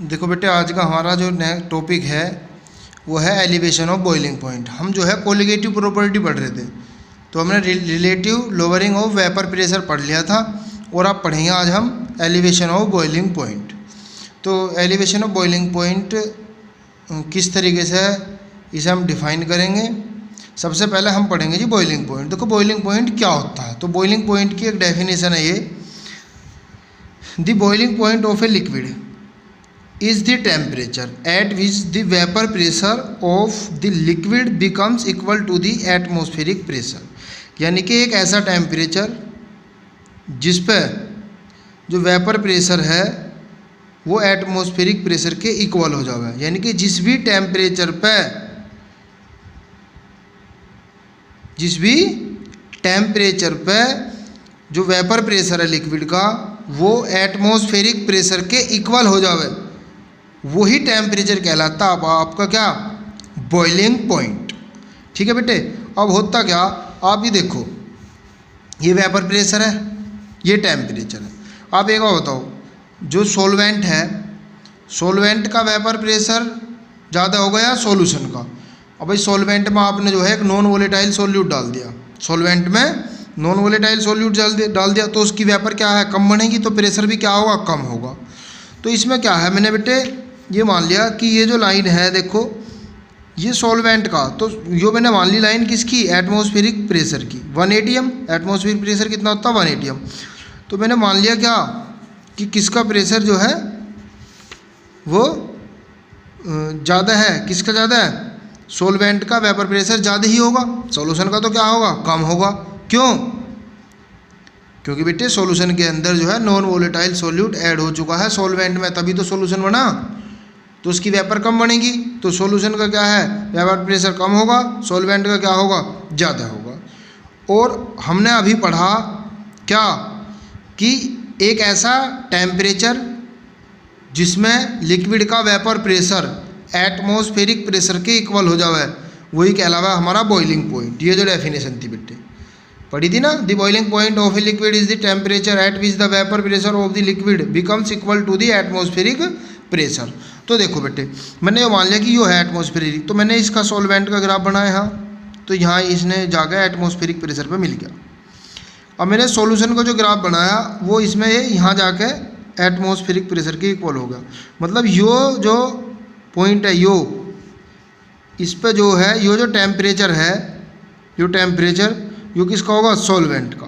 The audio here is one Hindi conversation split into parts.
देखो बेटे, आज का हमारा जो टॉपिक है वो है एलिवेशन ऑफ बॉइलिंग पॉइंट। हम जो है कोलिगेटिव प्रॉपर्टी पढ़ रहे थे, तो हमने relative lowering of vapour pressure पढ़ लिया था, और आप पढ़ेंगे आज हम एलिवेशन ऑफ बॉइलिंग पॉइंट। तो एलिवेशन ऑफ बॉइलिंग पॉइंट किस तरीके से है, इसे हम डिफाइन करेंगे। सबसे पहले हम पढ़ेंगे जी बॉइलिंग पॉइंट। देखो बॉइलिंग पॉइंट क्या होता है, तो बॉइलिंग पॉइंट की एक डेफिनेशन है ये, the boiling point of a liquid is the temperature at which the vapor pressure of the liquid becomes equal to the atmospheric pressure। यानी कि एक ऐसा टेम्परेचर जिस पे जो वेपर प्रेशर है वो एटमॉस्फेरिक प्रेशर के इक्वल हो जाए। यानी कि जिस भी टेम्परेचर पे जो वेपर प्रेशर है लिक्विड का वो एटमॉस्फेरिक प्रेशर के इक्वल हो जाए, वही टेम्परेचर कहलाता है आपका क्या, बॉइलिंग पॉइंट। ठीक है बेटे। अब होता क्या, आप ये देखो, ये वेपर प्रेशर है, ये टेम्परेचर है। आप एक बात बताओ, जो सॉल्वेंट है, सॉल्वेंट का वेपर प्रेशर ज़्यादा होगा या सॉल्यूशन का। अब भाई सॉल्वेंट में आपने जो है एक नॉन वोलेटाइल सॉल्यूट डाल दिया, सॉल्वेंट में नॉन वोलेटाइल सॉल्यूट डाल दिया, तो उसकी वेपर क्या है, कम बनेगी, तो प्रेशर भी क्या होगा, कम होगा। तो इसमें क्या है, मैंने बेटे ये मान लिया कि ये जो लाइन है, देखो ये सॉल्वेंट का, तो यो मैंने मान ली लाइन किसकी, एटमॉस्फेरिक प्रेशर की, 1 atm। एटमॉस्फेरिक प्रेशर कितना होता है, 1 atm। तो मैंने मान लिया क्या कि किसका प्रेशर जो है वो ज़्यादा है, किसका ज़्यादा है, सॉल्वेंट का वेपर प्रेशर ज़्यादा ही होगा, सॉल्यूशन का तो क्या होगा, कम होगा। क्यों, क्योंकि बेटे सॉल्यूशन के अंदर जो है नॉन वोलेटाइल सॉल्यूट ऐड हो चुका है सॉल्वेंट में, तभी तो सॉल्यूशन बना, तो उसकी वेपर कम बनेगी। तो सॉल्यूशन का क्या है, वेपर प्रेशर कम होगा, सॉल्वेंट का क्या होगा, ज़्यादा होगा। और हमने अभी पढ़ा क्या कि एक ऐसा टेम्परेचर जिसमें लिक्विड का वेपर प्रेशर एटमॉस्फेरिक प्रेशर के इक्वल हो जाए, वही कहलावा हमारा बॉइलिंग पॉइंट। ये जो डेफिनेशन थी बेटे पढ़ी थी ना, the boiling point of a liquid is the temperature at which the vapour pressure of the liquid becomes equal to the atmospheric pressure. तो देखो बेटे, मैंने ये मान लिया कि यो है एटमॉस्फेरिक, तो मैंने इसका सॉल्वेंट का ग्राफ बनाया यहाँ, तो यहाँ इसने जाकर एटमॉस्फेरिक प्रेशर पे मिल गया। अब मैंने सॉल्यूशन का जो ग्राफ बनाया वो इसमें यहाँ जाके एटमॉस्फेरिक प्रेशर के इक्वल हो गया। मतलब यो जो पॉइंट है, यो इस पर जो है, यो जो टेम्परेचर है, यो टेम्परेचर यो किसका होगा, सॉल्वेंट का।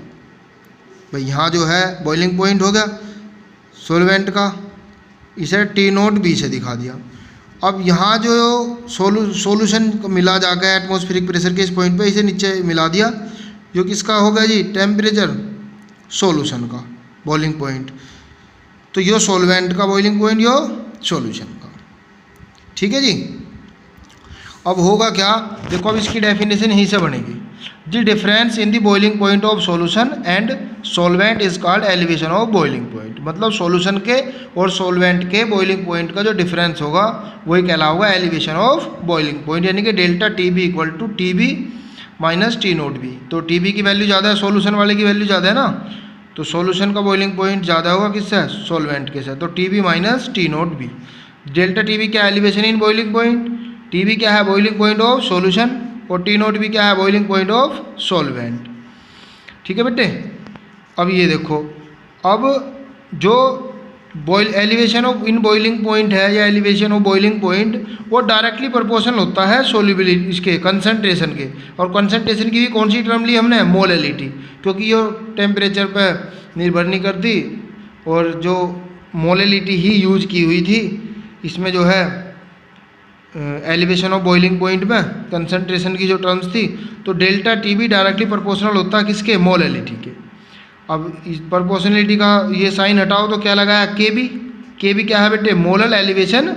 भाई यहाँ जो है बॉइलिंग पॉइंट हो गया सॉल्वेंट का, इसे T0 B से दिखा दिया। अब यहाँ जो सॉल्यूशन मिला जाकर एटमॉस्फेरिक प्रेशर के इस पॉइंट पे, इसे नीचे मिला दिया, जो किसका हो गया जी, टेम्परेचर सॉल्यूशन का बॉइलिंग पॉइंट। तो यो सॉल्वेंट का बॉइलिंग पॉइंट, यो सॉल्यूशन का। ठीक है जी। अब होगा क्या, देखो अब इसकी डेफिनेशन यहीं से बनेगी, the difference in the boiling point of solution and solvent is called elevation of boiling point. मतलब सॉल्यूशन के और सॉल्वेंट के बॉइलिंग पॉइंट का जो डिफरेंस होगा वही कहलाएगा एलिवेशन ऑफ बॉइलिंग पॉइंट। यानी कि delta TB equal to TB minus T0 B। तो TB की वैल्यू ज़्यादा है, सॉल्यूशन वाले की वैल्यू ज़्यादा है ना, तो सॉल्यूशन का बॉइलिंग पॉइंट ज़्यादा होगा किससे, सॉल्वेंट के से, तो TB minus T0 B। Delta TB क्या है, elevation in boiling point, TB क्या है, बॉइलिंग पॉइंट ऑफ सॉल्यूशन, और T0 B क्या है, बॉइलिंग पॉइंट ऑफ सॉल्वेंट। ठीक है बेटे। अब ये देखो, अब जो elevation of in boiling point है या एलिवेशन ऑफ बॉइलिंग पॉइंट, वो डायरेक्टली प्रोपोर्शनल होता है सोल्यूबिलिटी इसके कंसंट्रेशन के। और कंसंट्रेशन की भी कौन सी टर्म ली हमने, मोलैलिटी, क्योंकि ये टेम्परेचर पर निर्भर नहीं करती, और जो मोलैलिटी ही यूज की हुई थी इसमें जो है एलिवेशन ऑफ बॉइलिंग पॉइंट में कंसंट्रेशन की जो टर्म्स थी। तो डेल्टा TB डायरेक्टली प्रोपोर्शनल होता है किसके, मोलैलिटी के। अब इस प्रोपोर्शनलिटी का ये साइन हटाओ तो क्या लगाया, KB क्या है बेटे, molar elevation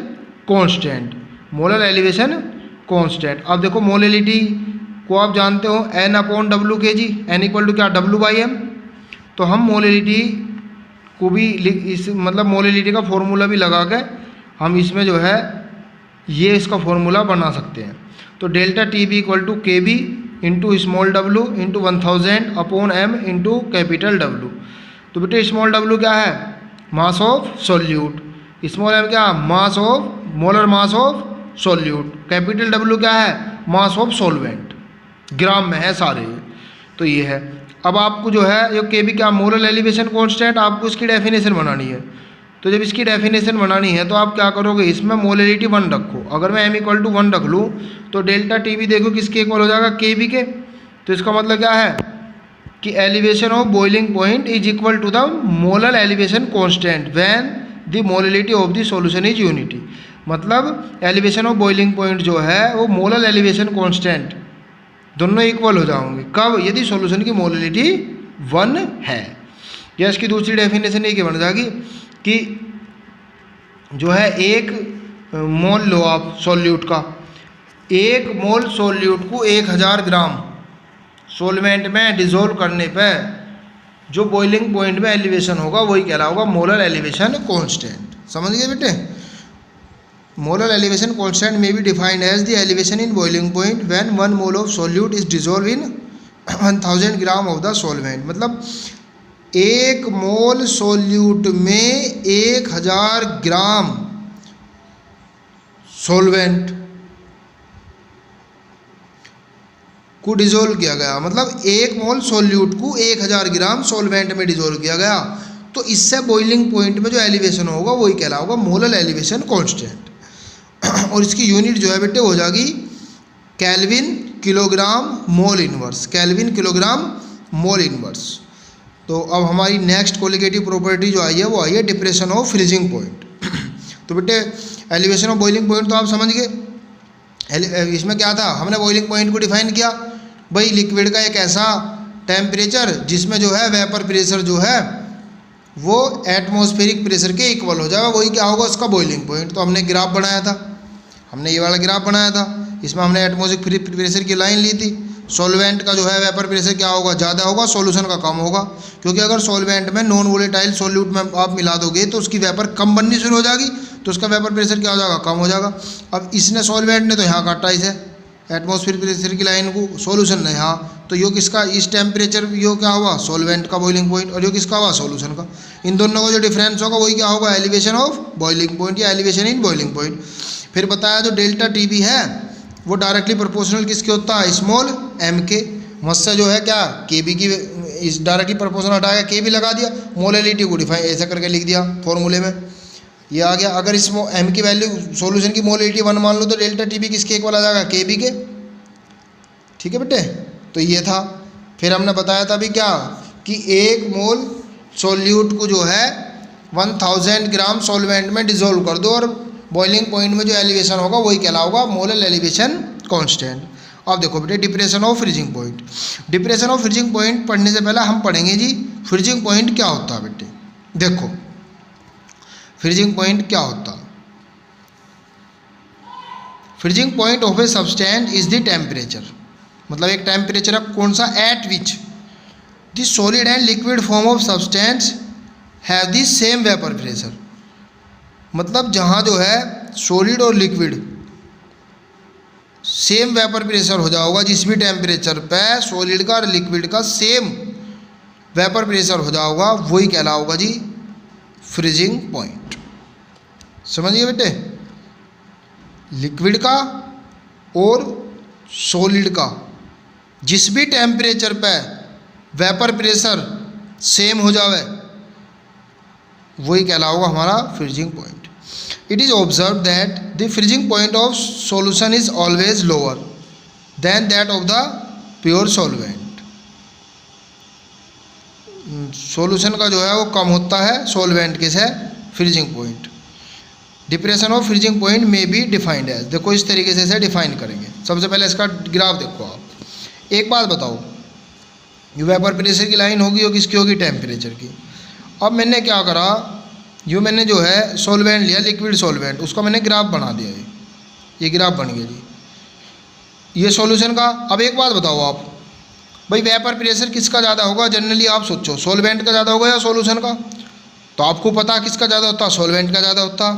constant, molar elevation constant. अब देखो मोलैलिटी को आप जानते हो N/W kg, N equal to क्या, W/m। तो हम मोलैलिटी को भी इस मतलब मोलैलिटी का फॉर्मूला भी लगा के हम इसमें जो है ये इसका फॉर्मूला बना सकते हैं। तो delta TB equal to KB into small w into 1000/m into capital W। तो बेटे स्मॉल w क्या है, mass of solute, small m क्या, mass of, molar mass of solute. Capital W क्या है, मास ऑफ सॉल्वेंट, ग्राम में है सारे। तो ये है। अब आपको जो है ये के बी क्या, मोलर एलिवेशन कांस्टेंट, आपको इसकी डेफिनेशन बनानी है। तो जब इसकी डेफिनेशन बनानी है तो आप क्या करोगे, इसमें मोलरिटी 1 रखो। अगर मैं m=1 रख लूँ तो डेल्टा टी बी देखो किसके इक्वल हो जाएगा, के बी के। तो इसका मतलब क्या है कि elevation of boiling point is equal to the molar elevation constant when the molarity of the solution is unity. मतलब एलिवेशन ऑफ बॉइलिंग पॉइंट जो है वो मोलर एलिवेशन कांस्टेंट दोनों इक्वल हो जाएंगे। कब, यदि सॉल्यूशन की मोलरिटी 1 है। या इसकी दूसरी डेफिनेशन ये बन जाएगी कि जो है 1 मोल लो आप सॉल्यूट का, 1 मोल सॉल्यूट को 1000 ग्राम सॉल्वेंट में डिसॉल्व करने पे जो बॉइलिंग पॉइंट में एलिवेशन होगा वही कहलाएगा मोलर एलिवेशन कांस्टेंट। समझ गए बेटे। Molar elevation constant may be defined as the elevation in boiling point when 1 mole of solute is dissolve in 1000 gram of the solvent. मतलब 1 मोल सॉल्यूट में 1000 ग्राम सॉल्वेंट को डिसॉल्व किया गया। मतलब 1 मोल सॉल्यूट को 1000 ग्राम सॉल्वेंट में डिसॉल्व किया गया, तो इससे बॉइलिंग पॉइंट में जो एलिवेशन होगा वही कहलाएगा मोलर एलिवेशन कांस्टेंट। और इसकी यूनिट जो है बेटे हो जाएगी kelvin kilogram mole inverse, kelvin kilogram mole inverse. तो अब हमारी नेक्स्ट कोलिगेटिव प्रॉपर्टी जो आई है वो आई है डिप्रेशन ऑफ फ्रीजिंग पॉइंट। तो बेटे एलिवेशन ऑफ बॉइलिंग पॉइंट तो आप समझ गए। इसमें क्या था, हमने बॉइलिंग पॉइंट को डिफाइन किया, भाई लिक्विड का एक ऐसा टेम्परेचर जिसमें जो है वेपर प्रेशर जो है वो एटमॉस्फेरिक प्रेशर के इक्वल हो जाएगा, वही क्या होगा उसका बॉइलिंग पॉइंट। तो हमने ग्राफ बनाया था, हमने ये वाला ग्राफ बनाया था, इसमें हमने एटमॉस्फेरिक प्रेशर की लाइन ली थी। सॉल्वेंट का जो है वेपर प्रेशर क्या होगा, ज़्यादा होगा, सॉल्यूशन का कम होगा, क्योंकि अगर सॉल्वेंट में नॉन वोलेटाइल सॉल्यूट में आप मिला दोगे तो उसकी वेपर कम बननी शुरू हो जाएगी, तो उसका वेपर प्रेशर क्या हो जाएगा, कम हो जाएगा। अब इसने सॉल्वेंट ने तो यहाँ काटा इसे एटमॉस्फेरिक प्रेशर की लाइन को, सॉल्यूशन ने यहाँ, तो यो किसका, इस टेम्परेचर यो क्या हुआ सॉल्वेंट का बॉइलिंग पॉइंट, और यो किसका हुआ सॉल्यूशन का। इन दोनों का जो डिफरेंस होगा वही क्या होगा, एलिवेशन ऑफ बॉइलिंग पॉइंट या एलिवेशन इन बॉइलिंग पॉइंट। फिर बताया जो डेल्टा टी बी है वो डायरेक्टली प्रोपोर्शनल किसके होता है, स्मॉल एम के। मुझसे जो है क्या के बी की इस डायरेक्टली प्रोपोर्शनल हटाया, के बी लगा दिया, मोलरिटी को डिफाइन ऐसा करके लिख दिया फॉर्मूले में, ये आ गया। अगर इस एम की वैल्यू सॉल्यूशन की मोलरिटी 1 मान लो तो डेल्टा टी बी किसके इक्वल आ जाएगा, के बी के। ठीक है बेटे, तो ये था। फिर हमने बताया था भी क्या कि 1 मोल सॉल्यूट को जो है 1000 ग्राम सॉल्वेंट में डिसॉल्व कर दो और बॉइलिंग पॉइंट में जो एलिवेशन होगा वही कहलाएगा मोलर एलिवेशन कांस्टेंट। अब देखो बेटे depression of freezing point. Depression of freezing point पढ़ने से पहले हम पढ़ेंगे जी फ्रीजिंग पॉइंट क्या होता है बेटे। देखो फ्रीजिंग पॉइंट क्या होता है, freezing point of a substance is the temperature, मतलब एक टेम्परेचर है कौन सा, eight which the solid and liquid form of substance have the same vapour pressure. मतलब जहाँ जो है सॉलिड और लिक्विड सेम वेपर प्रेशर हो जाओगा, जिस भी टेम्परेचर पे सॉलिड का और लिक्विड का सेम वेपर प्रेशर हो जाओगा वही कहलाओगा जी फ्रीजिंग पॉइंट। समझिए बेटे, लिक्विड का और सॉलिड का जिस भी टेम्परेचर पे वेपर प्रेशर सेम हो जावे वही कहलाओगा हमारा freezing point. It is observed that the freezing point of solution is always lower than that of the pure solvent. Solution का जो है वो कम होता है सॉल्वेंट के से freezing point. Depression of freezing point में बी डिफाइंड है। देखो इस तरीके से इसे डिफाइन करेंगे। सबसे पहले इसका ग्राफ देखो आप। एक बात बताओ, ये वेपर प्रेशर की लाइन होगी और किसकी होगी, टेम्परेचर की। अब मैंने क्या करा, जो मैंने जो है सॉल्वेंट लिया, लिक्विड सॉल्वेंट, उसका मैंने ग्राफ बना दिया। ये ग्राफ बन गया जी, ये सॉल्यूशन का। अब एक बात बताओ आप, भाई वेपर प्रेशर किसका ज़्यादा होगा, जनरली आप सोचो सॉल्वेंट का ज़्यादा होगा या सॉल्यूशन का। तो आपको पता किसका ज़्यादा होता, सॉल्वेंट का ज़्यादा होता,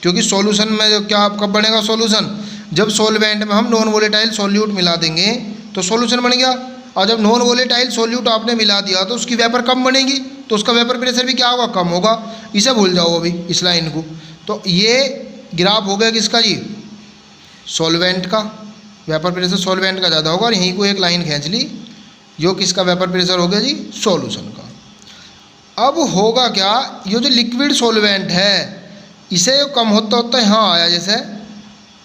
क्योंकि सॉल्यूशन में जो क्या कब बनेगा सॉल्यूशन, जब सॉल्वेंट में हम नॉन वोलेटाइल सॉल्यूट मिला देंगे तो सॉल्यूशन बन गया। और जब नॉन वोलेटाइल सॉल्यूट आपने मिला दिया तो उसकी वेपर कम बनेगी, तो उसका वेपर प्रेशर भी क्या होगा, कम होगा। इसे भूल जाओ अभी इस लाइन को। तो ये ग्राफ हो गया किसका जी, सॉल्वेंट का। वेपर प्रेशर सॉल्वेंट का ज़्यादा होगा और यहीं को एक लाइन खींच ली, जो किसका वेपर प्रेशर हो गया जी, सॉल्यूशन का। अब होगा क्या, ये जो लिक्विड सॉल्वेंट है इसे कम होता होता यहाँ आया जैसे,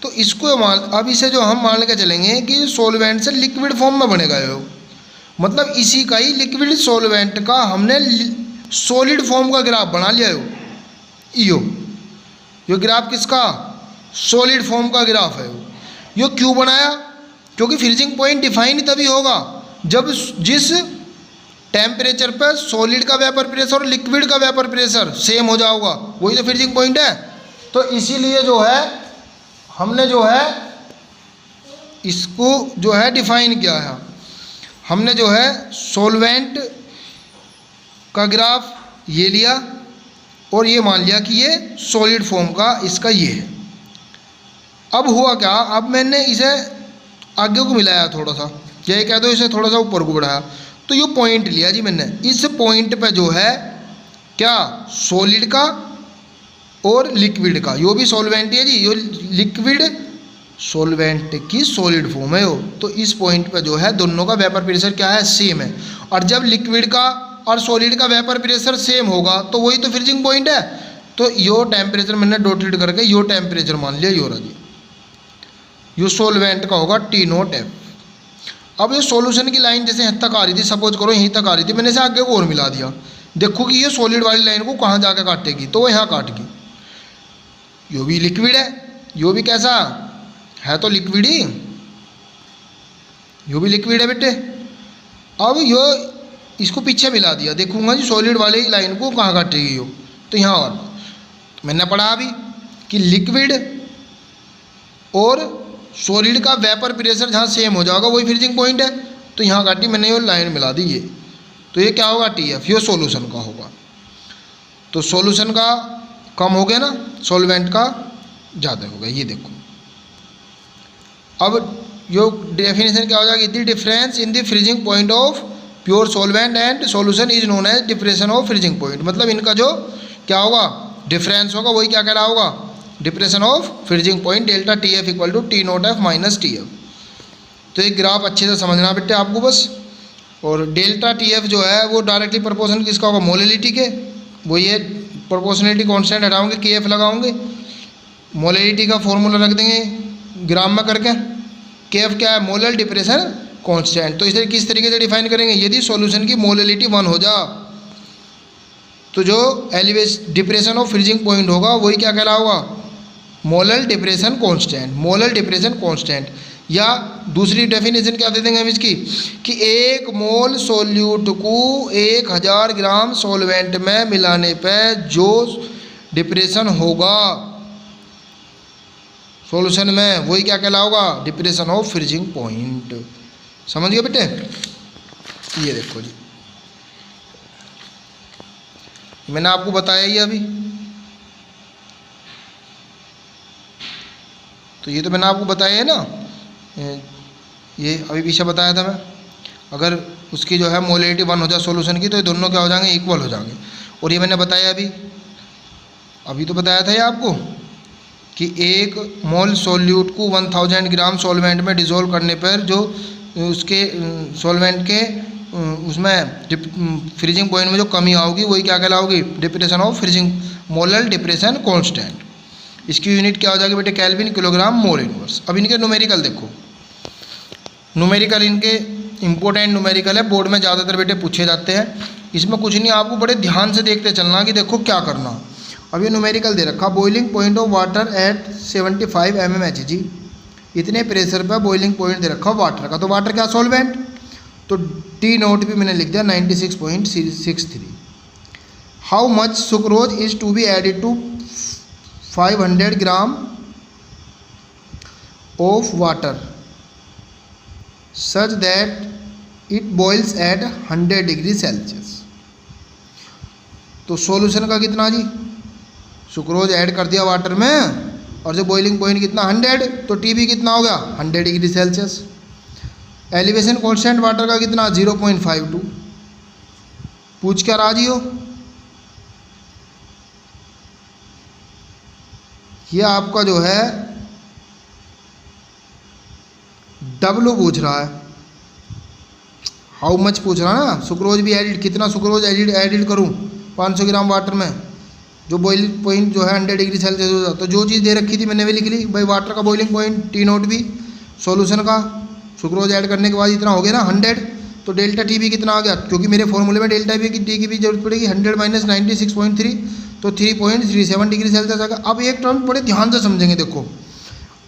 तो इसको अब इसे जो हम मान के चलेंगे कि सॉल्वेंट से लिक्विड फॉर्म में बनेगा ये, मतलब इसी का ही लिक्विड सॉल्वेंट का हमने सॉलिड फॉर्म का ग्राफ बना लिया यो ग्राफ किसका, सॉलिड फॉर्म का ग्राफ है। यो क्यों बनाया, क्योंकि फ्रीजिंग पॉइंट डिफाइन तभी होगा जब जिस टेम्परेचर पर सॉलिड का वेपर प्रेशर और लिक्विड का वेपर प्रेशर सेम हो जाएगा, वही तो फ्रीजिंग पॉइंट है। तो इसीलिए जो है हमने जो है इसको जो है डिफाइन किया है, हमने जो है सॉल्वेंट का ग्राफ ये लिया और ये मान लिया कि ये सॉलिड फॉर्म का इसका ये है। अब हुआ क्या, अब मैंने इसे आगे को मिलाया थोड़ा सा, यही कह दो इसे थोड़ा सा ऊपर को बढ़ाया, तो ये पॉइंट लिया जी मैंने। इस पॉइंट पे जो है क्या, सॉलिड का और लिक्विड का, यो भी सॉल्वेंट है जी, यो लिक्विड सॉल्वेंट की सॉलिड फॉर्म है यो। तो इस पॉइंट पे जो है दोनों का वेपर प्रेशर क्या है, सेम है। और जब लिक्विड का और सॉलिड का वेपर प्रेशर सेम होगा तो वही तो फ्रीजिंग पॉइंट है। तो यो टेम्परेचर मैंने डॉटेड करके यो टेम्परेचर मान लिया, यो रहा जी, यो सॉल्वेंट का होगा T0F। अब ये सॉल्यूशन की लाइन जैसे यहाँ तक आ रही थी, सपोज करो यहीं तक आ रही थी, मैंने इसे आगे को और मिला दिया, देखो कि ये सॉलिड वाली लाइन को कहाँ जाकर काटेगी, तो वो यहाँ काटेगी। यो भी लिक्विड है, यो भी कैसा है, तो लिक्विड ही, यो भी लिक्विड है बेटे। अब यो इसको पीछे मिला दिया, देखूंगा जी सॉलिड वाली लाइन को कहाँ काटेगी यो, तो यहाँ। और मैंने पढ़ा अभी कि लिक्विड और सॉलिड का वेपर प्रेशर जहाँ सेम हो जाएगा वही फ्रीजिंग पॉइंट है। तो यहाँ काटी मैंने ये लाइन मिला दी ये, तो ये क्या होगा, TF, ये सॉल्यूशन का होगा। तो सॉल्यूशन का कम हो गया ना, सॉल्वेंट का ज़्यादा हो गया, ये देखो। अब यो डेफिनेशन क्या हो जाएगी, the difference in the freezing point of pure solvent and solution is known as depression of freezing point. मतलब इनका जो क्या होगा, डिफरेंस होगा, वही क्या कहला होगा, depression of freezing point, delta TF equal to T0F minus TF। तो एक ग्राफ अच्छे से समझना बेटे आपको बस। और डेल्टा TF जो है वो डायरेक्टली प्रोपोर्शनल किसका होगा, मोलिलिटी के, वो ये प्रोपोर्शनलिटी कांस्टेंट हटाओगे, KF लगाओगे, मोलिलिटी का फॉर्मूला रख देंगे ग्राम में करके, KF क्या है, मोलर डिप्रेशन कांस्टेंट। तो इसे किस तरीके से डिफाइन करेंगे, यदि सॉल्यूशन की मोलिलिटी 1 हो जा तो जो elevation depression of freezing point होगा वही क्या कहलाएगा, molar depression constant, molar depression constant. या दूसरी डेफिनेशन क्या दे देंगे हम इसकी, कि 1 मोल सोल्यूट को 1000 ग्राम सॉल्वेंट में मिलाने पर जो डिप्रेशन होगा सॉल्यूशन में वही क्या कहलाएगा, डिप्रेशन ऑफ फ्रीजिंग पॉइंट। समझ गए बेटे, ये देखो जी मैंने आपको बताया ही अभी, तो ये तो मैंने आपको बताया है ना, ये अभी पीछे बताया था मैं। अगर उसकी जो है मोलिलिटी 1 हो जाए सॉल्यूशन की तो ये दोनों क्या हो जाएंगे, इक्वल हो जाएंगे। और ये मैंने बताया अभी तो बताया था ये आपको कि 1 मोल सॉल्यूट को 1000 ग्राम सॉल्वेंट में डिज़ोल्व करने पर जो उसके सॉल्वेंट के उसमें फ्रीजिंग पॉइंट में जो कमी आओगी वही क्या कहलाओगी, depression of freezing, molar depression constant. इसकी यूनिट क्या हो जाएगी बेटे, केल्विन किलोग्राम मोल इनवर्स। अब इनके न्यूमेरिकल देखो, न्यूमेरिकल इनके इंपॉर्टेंट न्यूमेरिकल है, बोर्ड में ज़्यादातर बेटे पूछे जाते हैं। इसमें कुछ नहीं, आपको बड़े ध्यान से देखते चलना कि देखो क्या करना। अब ये न्यूमेरिकल दे रखा, boiling point of water at 75 mmHg, इतने प्रेशर पर बॉइलिंग पॉइंट दे रखा वाटर का। तो वाटर क्या, सॉल्वेंट, तो T0 भी मैंने लिख दिया 96.63। How much sucrose is to be added to 500 gram of water such that it boils at 100 degree Celsius. तो सॉल्यूशन का कितना जी, सुक्रोज ऐड कर दिया वाटर में और जो बॉइलिंग पॉइंट कितना 100, तो T भी कितना हो गया 100 degree Celsius. Elevation constant water का कितना 0.52। पूछ क्या राजी हो, ये आपका जो है W पूछ रहा है, हाउ मच पूछ रहा है ना। सुक्रोज भी एडिड, कितना सुक्रोज एडिड करूँ 500 ग्राम वाटर में, जो बॉइलिंग पॉइंट जो है 100 डिग्री सेल्सियस हो जाता। तो जो चीज़ दे रखी थी मैंने भी लिख ली भाई, वाटर का बॉइलिंग पॉइंट टी नोट भी, सॉल्यूशन का सुक्रोज ऐड करने के बाद इतना हो गया ना 100, तो डेल्टा टी भी कितना आ गया, क्योंकि मेरे फॉर्मूले में डेल्टा टी की भी जरूरत पड़ेगी। 100 माइनस 96.3 तो 3.37 डिग्री सेल्सियस आ गया। अब एक टर्म बड़े ध्यान से समझेंगे, देखो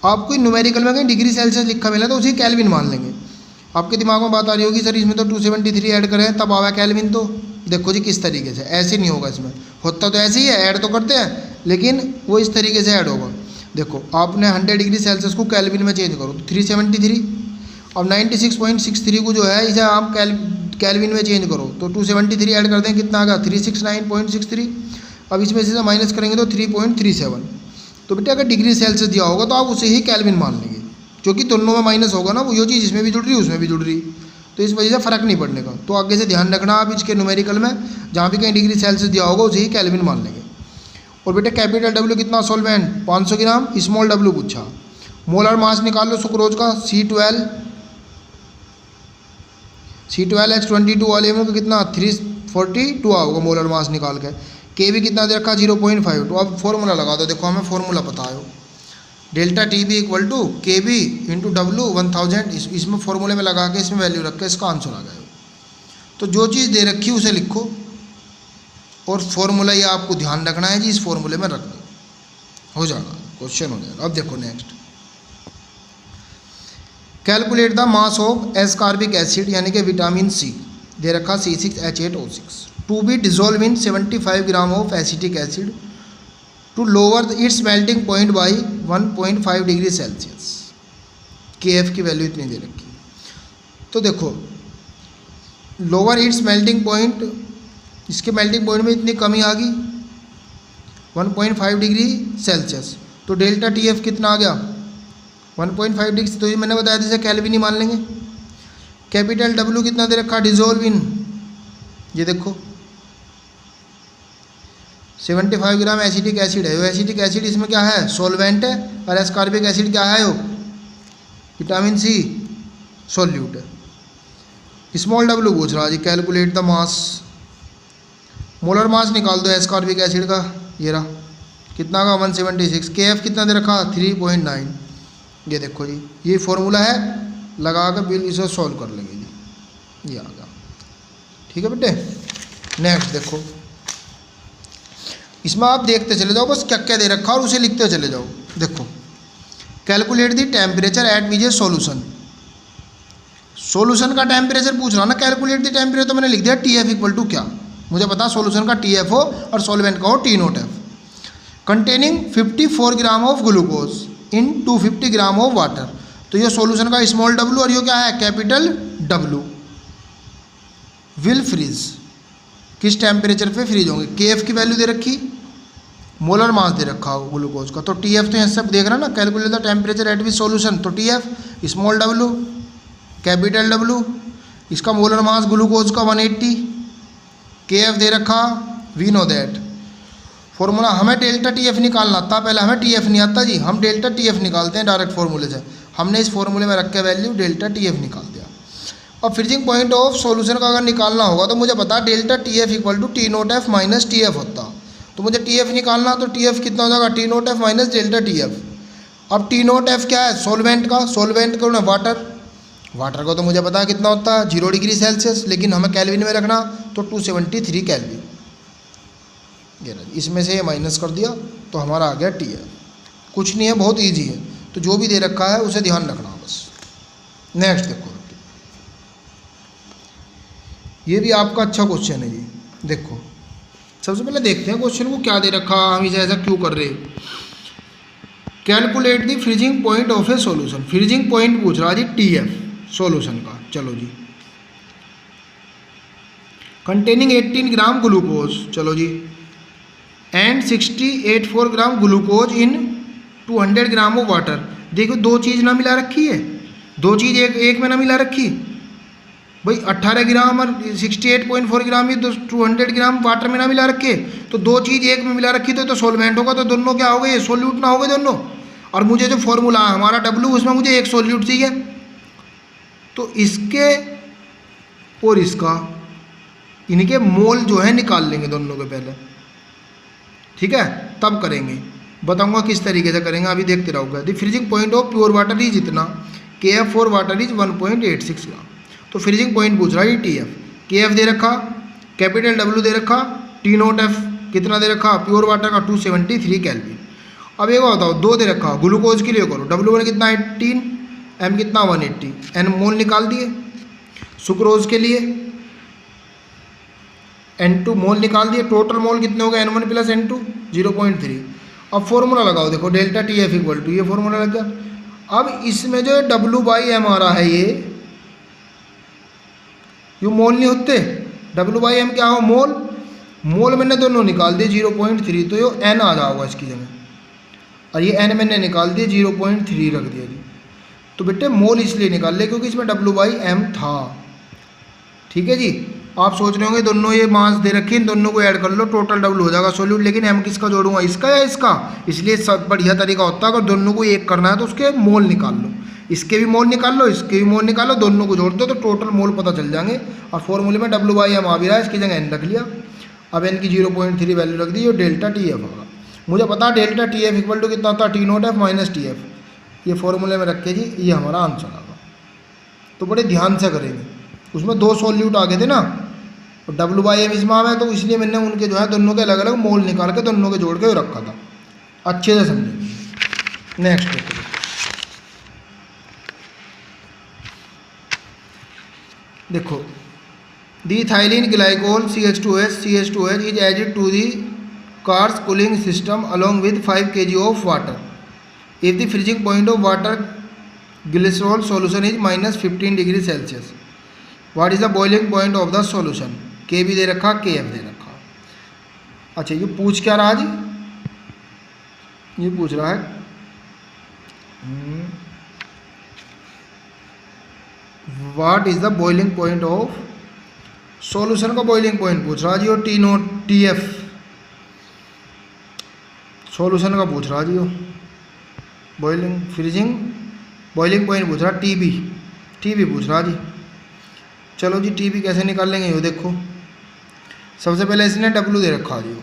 आपको न्यूमेरिकल में कहीं डिग्री सेल्सियस लिखा मिला तो उसी केल्विन मान लेंगे। आपके दिमाग में बात आ रही होगी सर इसमें तो 273 ऐड करें तब आवा केल्विन, तो देखो जी किस तरीके से, ऐसे नहीं होगा, इसमें होता तो ऐसे ही है, ऐड तो करते हैं लेकिन वो इस तरीके से ऐड होगा। देखो आपने 100 डिग्री सेल्सियस को केल्विन में चेंज करो तो 373, और 96.63 को जो है इसे आप केल्विन में चेंज करो तो 273 ऐड कर दें, कितना आ गया 369.63। अब इसमें से माइनस करेंगे तो 3.37। तो बेटा अगर डिग्री सेल्सियस दिया होगा तो आप उसे ही केल्विन मान लेंगे, क्योंकि दोनों में माइनस होगा ना, वो यो चीज़ इसमें भी जुड़ रही है उसमें भी जुड़ रही, तो इस वजह से फ़र्क नहीं पड़ने का। तो आगे से ध्यान रखना आप इसके न्यूमेरिकल में, जहाँ भी कहीं डिग्री सेल्सियस दिया होगा उसे ही केल्विन मान लेंगे। और बेटा कैपिटल डब्ल्यू कितना सॉल्वेंट 500 ग्राम, स्मॉल डब्ल्यू पूछा। मोलर मास निकाल लो सुक्रोज का C12H22 वाले में कितना 342 होगा मोलर मास निकाल के। के भी कितना दे रखा 0.5। तो अब फॉर्मूला लगा दो, देखो हमें फॉर्मूला पता है, delta T B equal to K B into W 1000। इसमें फॉर्मूले में लगा के इसमें वैल्यू रख के इसका आंसर आ गया। तो जो चीज़ दे रखी उसे लिखो, और फॉर्मूला ये आपको ध्यान रखना है जी, इस फॉर्मूले में रख दो, हो जाएगा, क्वेश्चन हो जाएगा। अब देखो next, calculate the mass of ascorbic acid यानी कि विटामिन सी दे रखा C6H8O6 to be dissolve in 75 gram of acetic acid to lower its melting point by 1.5 degree Celsius. KF की वैल्यू इतनी दे रखी। तो देखो लोअर इट्स मेल्टिंग पॉइंट, इसके मेल्टिंग पॉइंट में इतनी कमी आ गई 1.5 डिग्री सेल्सियस, तो डेल्टा TF कितना आ गया 1.5 डिग्री। तो ये मैंने बताया जैसे केल्विन ही मान लेंगे। कैपिटल W कितना दे रखा डिजोल्व इन, ये देखो 75 ग्राम एसिटिक एसिड है। वो एसिटिक एसिड इसमें क्या है सॉल्वेंट है, और एस्कॉर्बिक एसिड क्या है वो विटामिन C सॉल्यूट है। स्मॉल W पूछ रहा जी, calculate the mass, molar mass निकाल दो एस्कॉर्बिक एसिड का, ये रहा कितना का 176। KF कितना दे रखा 3.9। ये देखो जी ये फॉर्मूला है, लगा कर बिल इसे सॉल्व कर लेंगे जी, ये आ गया। ठीक है बेटे, नेक्स्ट देखो, इसमें आप देखते चले जाओ बस क्या क्या दे रखा और उसे लिखते चले जाओ। देखो calculate the temperature at which A solution, solution का टेम्परेचर पूछ रहा ना, कैलकुलेट द टेम्परेचर तो मैंने लिख दिया TF इक्वल टू क्या, मुझे पता सॉल्यूशन का TF हो और सॉल्वेंट का हो T0F। Containing 54 gram of glucose in 250 gram of water, तो ये सॉल्यूशन का स्मॉल W और ये क्या है कैपिटल W। विल फ्रीज, किस टेम्परेचर पे फ्रीज होंगे। KF की वैल्यू दे रखी, मोलर मास दे रखा हो ग्लूकोज का, तो TF तो यहाँ सब देख रहा ना, calculate the temperature at which solution, तो TF small W capital W, इसका मोलर मास ग्लूकोज का 180, KF दे रखा, वी नो दैट। फॉर्मूला हमें डेल्टा TF निकालना आता, पहले हमें TF नहीं आता जी, हम डेल्टा TF निकालते हैं डायरेक्ट फॉर्मूले से। हमने इस फॉर्मूले में रख के वैल्यू डेल्टा TF निकाल दिया। और फ्रीजिंग पॉइंट ऑफ सॉल्यूशन का अगर निकालना होगा तो मुझे पता delta TF equal to T0F minus TF होता, तो मुझे TF निकालना, तो TF कितना हो जाएगा T0F माइनस डेल्टा TF। अब T0F क्या है सॉल्वेंट का, सॉल्वेंट का वाटर, वाटर का तो मुझे पता है कितना होता है 0 डिग्री सेल्सियस, लेकिन हमें केल्विन में रखना, तो 273 केल्विन। ये ना इसमें से ये माइनस कर दिया तो हमारा आ गया TF। कुछ नहीं है, बहुत ईजी है, तो जो भी दे रखा है उसे ध्यान रखना बस। नेक्स्ट देखो, ये भी आपका अच्छा क्वेश्चन है जी। देखो सबसे पहले देखते हैं क्वेश्चन को क्या दे रखा, हम इसे ऐसा क्यों कर रहे हैं। Calculate the freezing point of A solution, freezing point पूछ रहा जी TF सॉल्यूशन का। चलो जी, कंटेनिंग 18 ग्राम ग्लूकोज, चलो जी, and 684 gram glucose in 200 gram of water. देखो दो चीज़ ना मिला रखी है, दो चीज़ एक में ना मिला रखी भाई 18 ग्राम और 68.4 ग्राम, ये 200 ग्राम वाटर में ना मिला रखे, तो दो चीज़ एक में मिला रखी तो सोलवेंट होगा, तो दोनों क्या हो गए, सोल्यूट ना हो गए दोनों। और मुझे जो फॉर्मूला है हमारा W, उसमें मुझे एक सोल्यूट चाहिए, तो इसके और इसका, इनके मोल जो है निकाल लेंगे दोनों के पहले, ठीक है, तब करेंगे। बताऊंगा किस तरीके से करेंगे, अभी देखते रहोगे। The freezing point of pure water is इतना, KF फॉर वाटर इज 1.86 ग्राम। तो फ्रीजिंग पॉइंट पूछ रहा है TF, KF दे रखा, कैपिटल W दे रखा, T0F कितना दे रखा, प्योर वाटर का 273 केल्विन। अब एक बताओ, दो दे रखा, ग्लूकोज के लिए करो, W1 कितना 18, M कितना 180, N मोल निकाल दिए। सुक्रोज के लिए N2 मोल निकाल दिए, टोटल मोल कितने हो गए, N1 प्लस N2 0.3। अब फॉर्मूला लगाओ, देखो डेल्टा TF इक्वल टू, ये फॉर्मूला लग गया। अब इसमें जो W/M आ रहा है, ये मोल नहीं होते, W/M क्या हो, मोल, मोल मैंने दोनों निकाल दिए 0.3, तो ये N आ जाओगा इसकी जगह, और ये N मैंने निकाल दिए 0.3 रख दिया जी। तो बेटे मोल इसलिए निकाल ले क्योंकि इसमें W/M था, ठीक है जी। आप सोच रहे होंगे दोनों ये मास दे रखे, इन दोनों को ऐड कर लो, टोटल W हो जाएगा सोल्यूट, लेकिन M किसका जोड़ूंगा, इसका या इसका, इसलिए सब बढ़िया तरीका होता है, अगर दोनों को एक करना है तो उसके मोल निकाल लो, इसके भी मोल निकाल लो, इसके भी मोल निकालो, दोनों को जोड़ दो तो टोटल मोल पता चल जाएंगे। और फॉर्मूले में W/M आ भी रहा है, इसकी जगह N रख लिया। अब N की 0.3 वैल्यू रख दी, और डेल्टा TF होगा। मुझे पता है डेल्टा TF इक्वल टू कितना होता है, T0F माइनस TF, ये फॉर्मूले में रख के जी ये हमारा आंसर आएगा। तो बड़े ध्यान से करेंगे, उसमें दो सॉल्यूट आ गए थे ना, और W/M इसमें आ गया, तो इसलिए मैंने उनके जो है दोनों के अलग अलग मोल निकाल के दोनों के जोड़ के रखा था, अच्छे से समझेंगे। नेक्स्ट देखो, the ethylene glycol CH2H is added to the car's cooling system along with 5 kg of water if the freezing point of water glycerol solution is -15 degree Celsius. What is the boiling point of the solution, KB दे रखा, KF दे रखा। अच्छा, ये पूछ क्या रहा जी, ये पूछ रहा है what is the boiling point of solution का बॉइलिंग पॉइंट पूछ रहा जी, और T0 TF सॉल्यूशन का पूछ रहा जी, बॉइलिंग फ्रीजिंग बॉइलिंग पॉइंट पूछ रहा, TB पूछ रहा जी। चलो जी, TB कैसे निकाल लेंगे, ये देखो, सबसे पहले इसने W दे रखा जी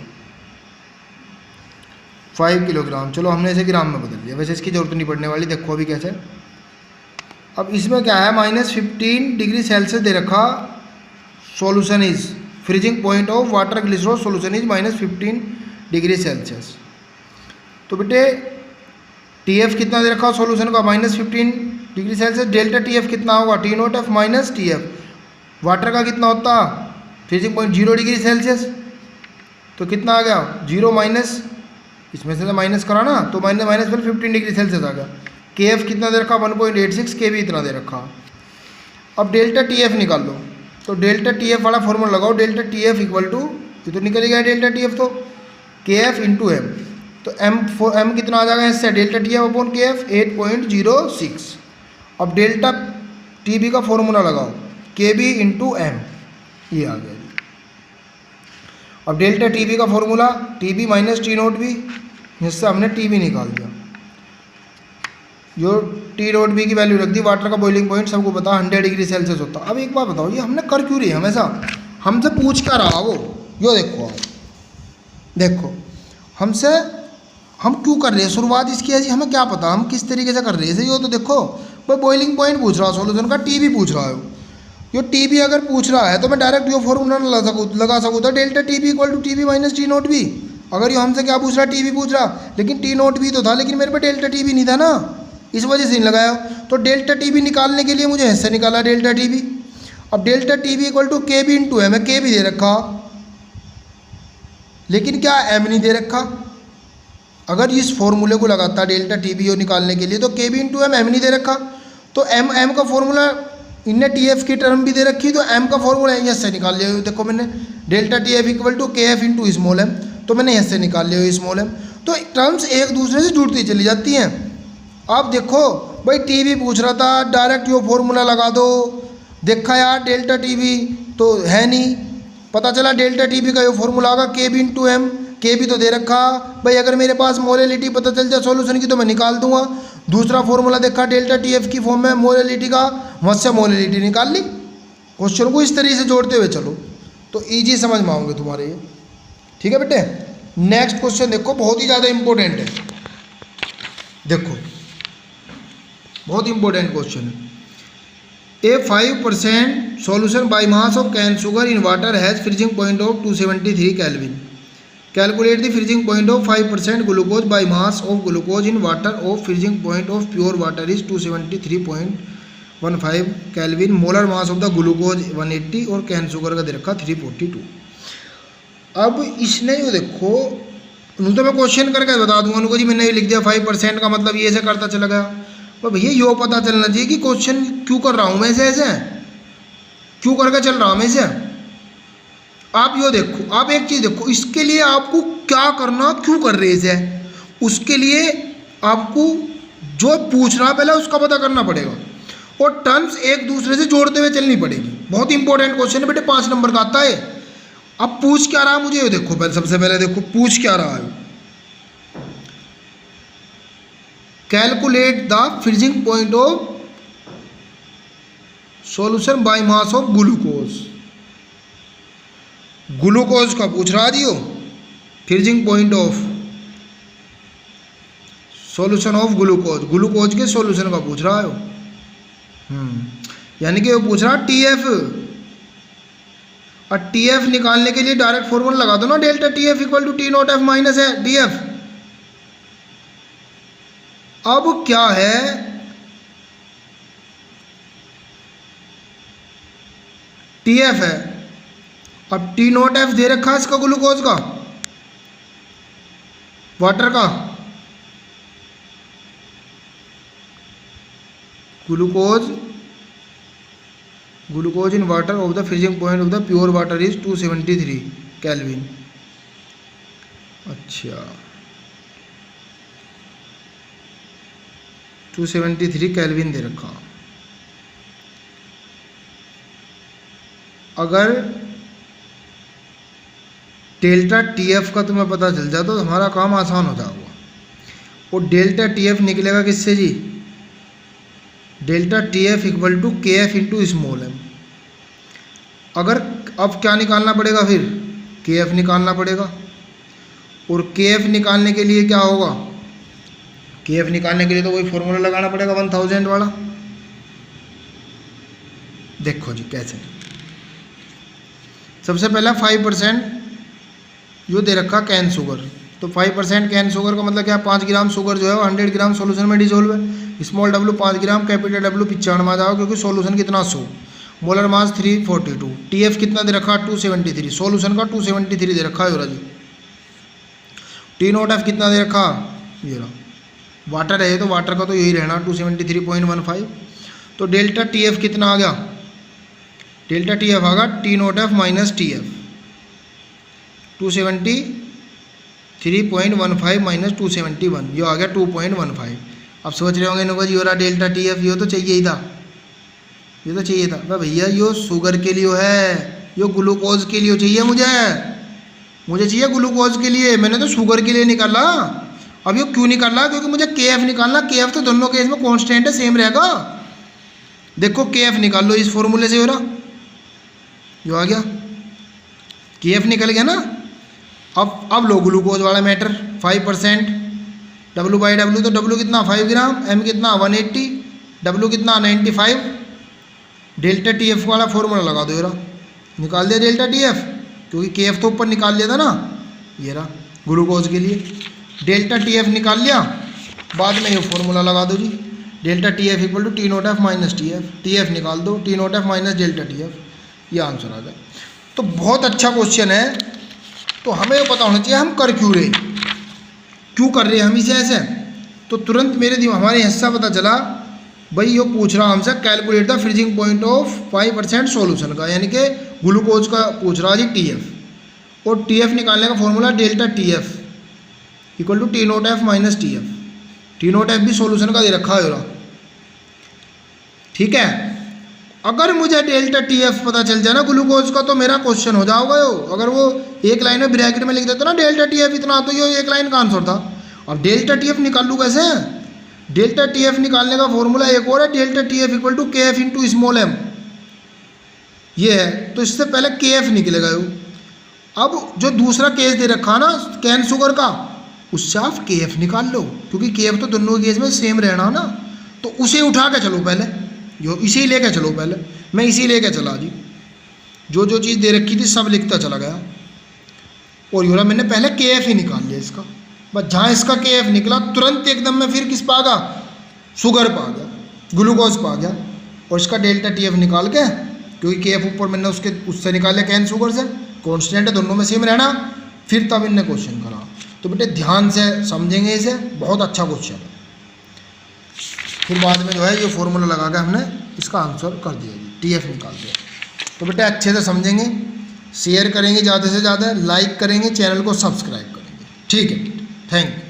5 किलोग्राम, चलो हमने इसे ग्राम में बदल दिया, वैसे इसकी जरूरत नहीं पड़ने वाली, देखो अभी कैसे। अब इसमें क्या है, -15 डिग्री सेल्सियस दे रखा, solution is freezing point of water glycerol solution is -15 degree Celsius. तो बेटे TF कितना दे रखा सॉल्यूशन का, -15 डिग्री सेल्सियस, डेल्टा TF कितना होगा, T0F माइनस TF, वाटर का कितना होता, फ्रीजिंग पॉइंट 0 डिग्री सेल्सियस, तो कितना आ गया 0 माइनस, इसमें से माइनस करा ना, तो माइनस फिर 15 डिग्री सेल्सियस आ गया। KF कितना दे रखा 1.86, KB इतना दे रखा। अब डेल्टा TF निकाल लो, तो डेल्टा TF वाला फॉर्मूला लगाओ, डेल्टा TF इक्वल टू, ये तो निकल गया डेल्टा TF, तो KF इंटू M, तो M कितना आ जाएगा इससे, डेल्टा TF अपॉन KF 8.06। अब डेल्टा TB का फॉर्मूला लगाओ, KB इंटू M, ये आ गया। अब डेल्टा TB का फॉर्मूला TB माइनस T0B, जिससे हमने TB निकाल दिया, जो T0B की वैल्यू रख दी, वाटर का बॉइलिंग पॉइंट सबको पता 100 डिग्री सेल्सियस होता। अब एक बात बताओ, ये हमने कर क्यों रही है हमेशा, हमसे पूछ क्या रहा वो, यो देखो, देखो हमसे हम क्यों कर रहे हैं, शुरुआत इसकी है जी, हमें क्या पता हम किस तरीके से कर रहे हैं। यो तो देखो भाई, बॉइलिंग पॉइंट पूछ रहा है सॉल्यूशन का, TB पूछ रहा है, यो TB अगर पूछ रहा है तो मैं डायरेक्ट यो फॉर्मूला लगा सकूँ था, delta TB equal to TB minus T0B। अगर ये हमसे क्या पूछ रहा है, TB पूछ रहा, लेकिन T0B तो था, लेकिन मेरे पे डेल्टा TB नहीं था ना, इस वजह से नहीं लगाया। तो डेल्टा TB निकालने के लिए मुझे ऐसे निकाला डेल्टा TB। अब delta TB equal to KB into M, KB दे रखा, लेकिन क्या M नहीं दे रखा। अगर इस फॉर्मूले को लगाता डेल्टा TB निकालने के लिए, तो KB इंटू M, M नहीं दे रखा, तो M का फॉर्मूला इनने TF की टर्म भी दे रखी, तो M का फॉर्मूला यहाँ से निकाल लिया। देखो मैंने delta TF equal to KF into small m, तो मैंने यहाँ से निकाल लिया स्मॉल m। तो टर्म्स एक दूसरे से जुड़ती चली जाती हैं। अब देखो भाई TB पूछ रहा था, डायरेक्ट यो फॉर्मूला लगा दो, देखा यार डेल्टा टी भी तो है नहीं, पता चला डेल्टा टी भी का ये फॉर्मूला होगा के बी इंटू एम। के भी तो दे रखा भाई, अगर मेरे पास मोलेलिटी पता चल जाए सॉल्यूशन की तो मैं निकाल दूंगा। दूसरा फॉर्मूला देखा डेल्टा टी एफ की फॉर्म में मोलेलिटी का, वहाँ से मोलेलिटी निकाल ली। क्वेश्चन को इस तरीके से जोड़ते हुए चलो तो ईजी समझ में आओगे तुम्हारे ये। ठीक है बेटे, नेक्स्ट क्वेश्चन देखो, बहुत ही ज़्यादा इंपॉर्टेंट है। देखो बहुत इंपॉर्टेंट क्वेश्चन है। ए 5% solution by mass of cane sugar in water has freezing point of 273 kelvin. Calculate the freezing point of 5% glucose bye mass of glucose in water of freezing point of pure water is 273.15 kelvin. Molar mass of the glucose 180 और कैन शुगर का दे रखा 342। अब इसने जो देखो, तो मैं क्वेश्चन करके बता दूंगा उनको जी, मैंने ये लिख दिया 5% का मतलब ये ऐसे करता चला गया। तो भैया यो पता चलना चाहिए कि क्वेश्चन क्यों कर रहा हूँ मैं ऐसे, क्यों करके चल रहा हूँ मैं ऐसे। आप यो देखो, आप एक चीज़ देखो, इसके लिए आपको क्या करना, क्यों कर रहे हैं, उसके लिए आपको जो पूछ रहा पहले उसका पता करना पड़ेगा और टर्म्स एक दूसरे से जोड़ते हुए चलनी पड़ेगी। बहुत इंपॉर्टेंट क्वेश्चन है बेटे, 5 नंबर का आता है। अब पूछ क्या रहा मुझे ये देखो, पहले सबसे पहले देखो पूछ क्या रहा है। Calculate the freezing point of solution by mass of glucose. Glucose का पूछ रहा जी, freezing point of solution of glucose, glucose के सॉल्यूशन का पूछ रहा है। यानी कि वो पूछ रहा टीएफ, और टीएफ निकालने के लिए डायरेक्ट फॉर्मूला लगा दो ना, delta TF equal to T not F minus है डीएफ। अब क्या है, टीएफ है, अब टी नॉट एफ दे रखा है इसका ग्लूकोज का, वाटर का, glucose in water of the freezing point of the pure water is 273 kelvin. अच्छा 273 केल्विन दे रखा। अगर डेल्टा टीएफ का तुम्हें पता चल जाए तो हमारा काम आसान हो जाएगा। और डेल्टा टीएफ निकलेगा किससे जी, delta TF equal to K F into small M. अगर अब क्या निकालना पड़ेगा, फिर के एफ निकालना पड़ेगा। और के एफ निकालने के लिए क्या होगा, के एफ निकालने के लिए तो वही फॉर्मूला लगाना पड़ेगा 1000 वाला। देखो जी कैसे, सबसे पहला 5% जो दे रखा कैन शुगर, तो 5% कैन शुगर का मतलब क्या, 5 ग्राम शुगर जो है वो 100 ग्राम सॉल्यूशन में डिजोल्व है। स्मॉल डब्ल्यू 5 ग्राम, कैपिटल डब्ल्यू 95 आ जाओ, क्योंकि सॉल्यूशन कितना 100, मोलर मास 342, टीएफ कितना दे रखा 273, सॉल्यूशन का 273 दे रखा है जी। टी नॉट एफ कितना दे रखा, ये रहा, वाटर है तो वाटर का तो यही रहना 273.15। तो डेल्टा टीएफ कितना आ गया, डेल्टा टीएफ आ गया T not F minus TF, 273.15 minus 271, ये आ गया 2.15। अब सोच रहे होंगे इनको जी हो रहा डेल्टा टीएफ, ये तो चाहिए ही था, ये तो चाहिए था। भैया यो शुगर के लिए है, यो ग्लूकोज के लिए चाहिए, मुझे चाहिए ग्लूकोज के लिए, मैंने तो शुगर के लिए निकाला। अब ये क्यों निकाला, क्योंकि मुझे के एफ निकालना, के एफ तो दोनों केस में कांस्टेंट है, सेम रहेगा। देखो के एफ निकाल लो इस फॉर्मूले से, हो रहा जो आ गया के एफ निकल गया ना। अब लो ग्लूकोज वाला मैटर, 5% डब्ल्यू बाई डब्ल्यू, तो डब्ल्यू कितना 5 ग्राम, एम कितना 180, डब्ल्यू कितना 95। डेल्टा टी एफ वाला फॉर्मूला लगा दो, ये रहा, निकाल दिया डेल्टा टी एफ, क्योंकि के एफ तो ऊपर निकाल लिया था ना, ये रहा ग्लूकोज के लिए। डेल्टा टी एफ निकाल लिया, बाद में ये फॉर्मूला लगा दो जी, delta T F equal to T not F minus T F निकाल दो, T not F minus delta T F, ये आंसर आ जाए। तो बहुत अच्छा क्वेश्चन है, तो हमें पता होना चाहिए हम कर क्यों रहे, क्यों कर रहे हैं हम इसे ऐसे। तो तुरंत मेरे दिमाग हमारे हिस्सा पता चला, भाई ये पूछ रहा हमसे calculate the freezing point of 5% solution का, यानी कि ग्लूकोज का पूछ रहा जी टीएफ, और टीएफ निकालने का formula delta TF equal to T not F minus TF. T not F भी सॉल्यूशन का दे रखा है, ठीक है। अगर मुझे डेल्टा टी एफ पता चल जाए ना ग्लूकोज का, तो मेरा क्वेश्चन हो जाओगा यो। अगर वो एक लाइन में ब्रैकेट में लिख देते ना डेल्टा टी एफ इतना, तो ये एक लाइन का आंसर था। अब डेल्टा टी एफ निकाल लूँ कैसे? डेल्टा टी एफ निकालने का फॉर्मूला एक और है, delta T F equal to K F into small M, ये है। तो इससे पहले के एफ निकलेगा यो। अब जो दूसरा केस दे रखा ना कैन शुगर का, उससे आप के एफ निकाल लो, क्योंकि के एफ तो दोनों केस में सेम रहना ना। तो उसे उठा के चलो पहले, जो इसी लेके चलो पहले। मैं इसी लेके चला जी, जो जो चीज़ दे रखी थी सब लिखता चला गया। और यूरा मैंने पहले के एफ ही निकाल लिया इसका। बस जहाँ इसका के एफ निकला तुरंत एकदम मैं फिर किस पा गया? शुगर पा गया, ग्लूकोज पा गया। और इसका डेल्टा टी एफ निकाल के, क्योंकि के एफ ऊपर मैंने उससे निकाल लिया कैन शुगर से, कॉन्स्टेंट है दोनों में सेम रहना, फिर तब इनने क्वेश्चन करा। तो बेटे ध्यान से समझेंगे इसे, बहुत अच्छा क्वेश्चन है। फिर बाद में जो है ये फॉर्मूला लगा के हमने इसका आंसर कर दिया, टी एफ निकाल दिया। तो बेटे अच्छे से समझेंगे, शेयर करेंगे ज़्यादा से ज़्यादा, लाइक करेंगे, चैनल को सब्सक्राइब करेंगे। ठीक है, थैंक यू।